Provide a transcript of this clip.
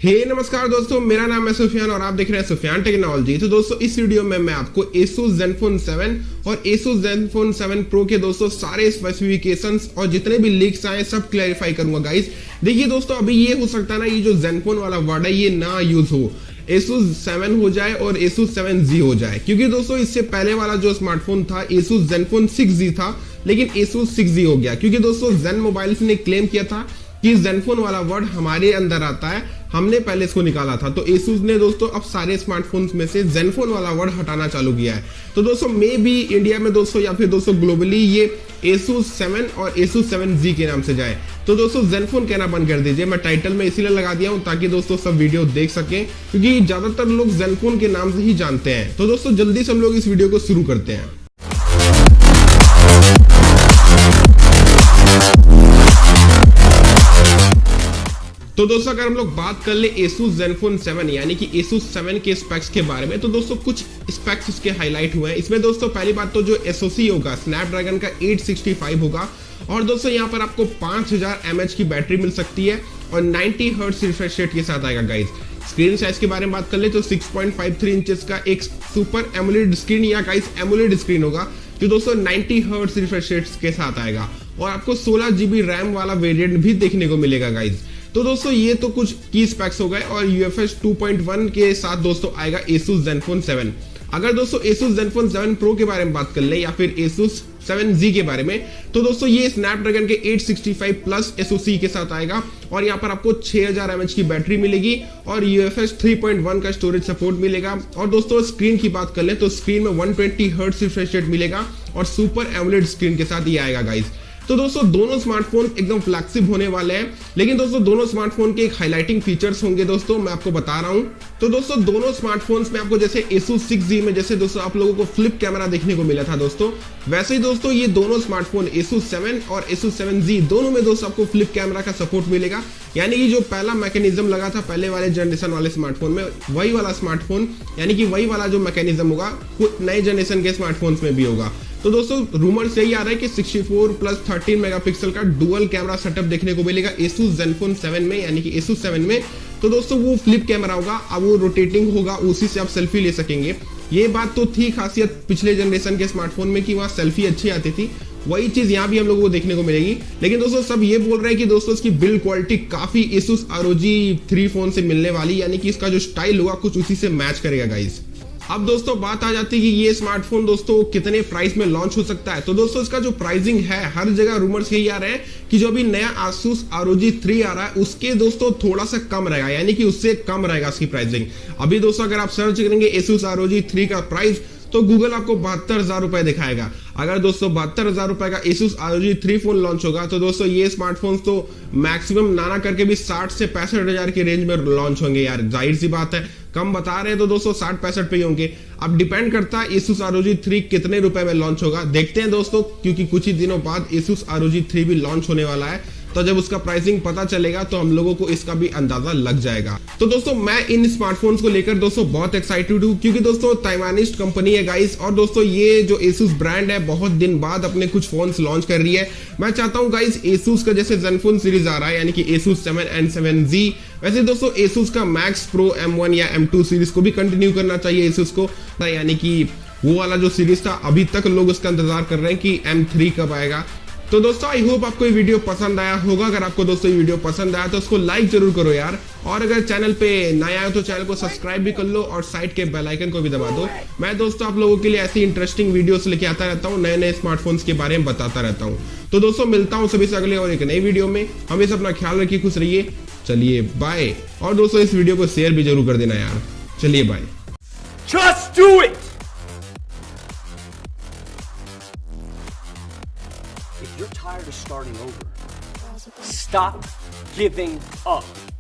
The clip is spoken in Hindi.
नमस्कार दोस्तों, मेरा नाम है सुफियान और आप देख रहे हैं सुफियान टेक्नोलॉजी। तो दोस्तों इस वीडियो में मैं आपको Asus Zenfone 7 और Asus Zenfone 7 Pro के दोस्तों सारे स्पेसिफिकेशंस और जितने भी लीक्स आए सब क्लैरिफाई करूंगा गाइस। देखिए दोस्तों, अभी ये हो सकता है ना, ये जो Zenfone वाला वर्ड है ये ना यूज हो, Asus 7 हो जाए और Asus 7Z हो जाए, क्योंकि दोस्तों इससे पहले वाला जो स्मार्टफोन था Asus Zenfone 6Z था, लेकिन Asus 6Z हो गया क्योंकि दोस्तों Zen मोबाइल्स ने क्लेम किया था कि Zenfone वाला वर्ड हमारे अंदर आता है, हमने पहले इसको निकाला था। तो Asus ने दोस्तों अब सारे स्मार्टफोन्स में से Zenfone वाला वर्ड हटाना चालू किया है। तो दोस्तों मे भी इंडिया में दोस्तों या फिर दोस्तों ग्लोबली ये Asus 7 और Asus 7Z के नाम से जाए। तो दोस्तों Zenfone कहना बंद कर दीजिए। मैं टाइटल में इसीलिए लगा दिया हूं ताकि दोस्तों सब वीडियो देख सकें, क्योंकि ज्यादातर लोग Zenfone के नाम से ही जानते हैं। तो दोस्तों जल्दी से हम लोग इस वीडियो को शुरू करते हैं। तो दोस्तों अगर हम लोग बात कर ले Asus Zenfone 7 यानी कि Asus 7 के स्पेक्स के बारे में, तो दोस्तों कुछ स्पेक्स इसके हाईलाइट हुए हैं। इसमें दोस्तों पहली बात तो जो SoC होगा स्नैपड्रैगन का 865 होगा, और दोस्तों यहाँ पर आपको 5000 mAh की बैटरी मिल सकती है और 90 हर्ट्ज रिफ्रेश रेट के साथ आएगा गाइज। स्क्रीन साइज के बारे में बात कर ले तो 6.53 इंचेस का एक super AMOLED screen yeah guys AMOLED screen होगा, जो दोस्तों 90 हर्ट्ज रिफ्रेश रेट के साथ आएगा, और आपको 16 GB रैम वाला वेरिएंट भी देखने को मिलेगा गाइज। तो दोस्तों ये तो कुछ की स्पेक्स हो गए, और UFS 2.1 के साथ दोस्तों आएगा Asus Zenfone 7। अगर दोस्तों Asus Zenfone 7 Pro के बारे में बात कर ले या फिर Asus 7Z के बारे में, तो दोस्तों ये स्नैपड्रैगन के 865 प्लस SoC के साथ आएगा, और यहाँ पर आपको 6000 mAh की बैटरी मिलेगी और UFS 3.1 का स्टोरेज सपोर्ट मिलेगा। और दोस्तों स्क्रीन की बात कर ले तो स्क्रीन में 120 हर्ट्ज रिफ्रेश रेट मिलेगा और सुपर एमोलेड स्क्रीन के साथ ये आएगा गाइज। तो दोस्तों दोनों स्मार्टफोन एकदम फ्लैगशिप होने वाले हैं, लेकिन दोस्तों दोनों स्मार्टफोन के एक हाइलाइटिंग फीचर्स होंगे दोस्तों, मैं आपको बता रहा हूं। तो दोस्तों दोनों स्मार्टफोन्स में आपको जैसे Asus 6Z में जैसे दोस्तों आप लोगों को फ्लिप कैमरा देखने को मिला था दोस्तों, वैसे ही दोस्तों ये दोनों स्मार्टफोन Asus 7 और Asus 7Z दोनों में दोस्तों आपको फ्लिप कैमरा का सपोर्ट मिलेगा। यानी कि जो पहला मैकेनिज्म लगा था पहले वाले जनरेशन वाले स्मार्टफोन में, वही वाला स्मार्टफोन यानी कि वही वाला जो मैकेनिज्म होगा नए जनरेशन के स्मार्टफोन्स में भी होगा। तो दोस्तों रूमर से ही आ रहा है कि 64 प्लस 13 मेगापिक्सल का डुअल कैमरा सेटअप देखने को मिलेगा Asus Zenfone 7 में, यानी कि Asus 7 में। तो दोस्तों वो फ्लिप कैमरा होगा, अब वो रोटेटिंग होगा, उसी से आप सेल्फी ले सकेंगे। ये बात तो थी खासियत पिछले जनरेशन के स्मार्टफोन में कि वहाँ सेल्फी अच्छी आती थी, वही चीज यहाँ भी हम लोगों को देखने को मिलेगी। लेकिन दोस्तों सब ये बोल रहे हैं कि दोस्तों इसकी बिल्ड क्वालिटी काफी Asus ROG 3 फोन से मिलने वाली, यानी कि इसका जो स्टाइल होगा कुछ उसी से मैच करेगा गाइज। अब दोस्तों बात आ जाती है कि ये स्मार्टफोन दोस्तों कितने प्राइस में लॉन्च हो सकता है। तो दोस्तों इसका जो प्राइसिंग है, हर जगह रूमर्स यही आ रहे हैं कि जो अभी नया Asus ROG 3 आ रहा है उसके दोस्तों थोड़ा सा कम रहेगा, यानी कि उससे कम रहेगा इसकी प्राइसिंग। अभी दोस्तों अगर आप सर्च करेंगे Asus ROG 3 का प्राइस तो गूगल आपको 72,000 रुपए दिखाएगा। अगर दोस्तों 72,000 रुपए का Asus ROG 3 फोन लॉन्च होगा तो दोस्तों ये स्मार्टफोन तो मैक्सिमम नाना करके भी 60 से 65,000 के रेंज में लॉन्च होंगे यार, जाहिर सी बात है। कम बता रहे हैं तो दोस्तों 60-65 पे ही होंगे। अब डिपेंड करता है Asus ROG 3 कितने रुपए में लॉन्च होगा, देखते हैं दोस्तों, क्योंकि कुछ ही दिनों बाद Asus ROG 3 भी लॉन्च होने वाला है। तो जब उसका प्राइसिंग पता चलेगा तो हम लोगों को इसका भी अंदाजा लग जाएगा। तो दोस्तों मैं इन स्मार्टफोन्स को लेकर दोस्तों बहुत एक्साइटेड हूँ, क्योंकि दोस्तों ताइवानिस्ट कंपनी है गाइस, और दोस्तों ये जो Asus ब्रांड है बहुत दिन बाद अपने कुछ फोन्स लॉन्च कर रही है। मैं चाहता हूँ गाइस Asus का जैसे Zenfone सीरीज आ रहा है यानी कि Asus 7 and 7Z, वैसे दोस्तों Asus का Max Pro M1 या M2 सीरीज को भी कंटिन्यू करना चाहिए Asus को, यानी कि वो वाला जो सीरीज था अभी तक लोग उसका इंतजार कर रहे हैं कि M3 कब आएगा। तो दोस्तों आई होप आपको ये वीडियो पसंद आया होगा। अगर आपको दोस्तों ये वीडियो पसंद आया तो उसको लाइक जरूर करो यार, और अगर चैनल पे नया आए तो चैनल को सब्सक्राइब भी कर लो और साइड के बेल आइकन को भी दबा दो। मैं दोस्तों आप लोगों के लिए ऐसी इंटरेस्टिंग वीडियोस लेके आता रहता हूँ, नए नए स्मार्टफोन्स के बारे में बताता रहता हूँ। तो दोस्तों मिलता हूँ सभी से अगले और एक नई वीडियो में। हमेशा अपना ख्याल रखिए, खुश रहिए, चलिए बाय। और दोस्तों इस वीडियो को शेयर भी जरूर कर देना यार, चलिए bye. Just do it! If you're tired of starting over, stop giving up.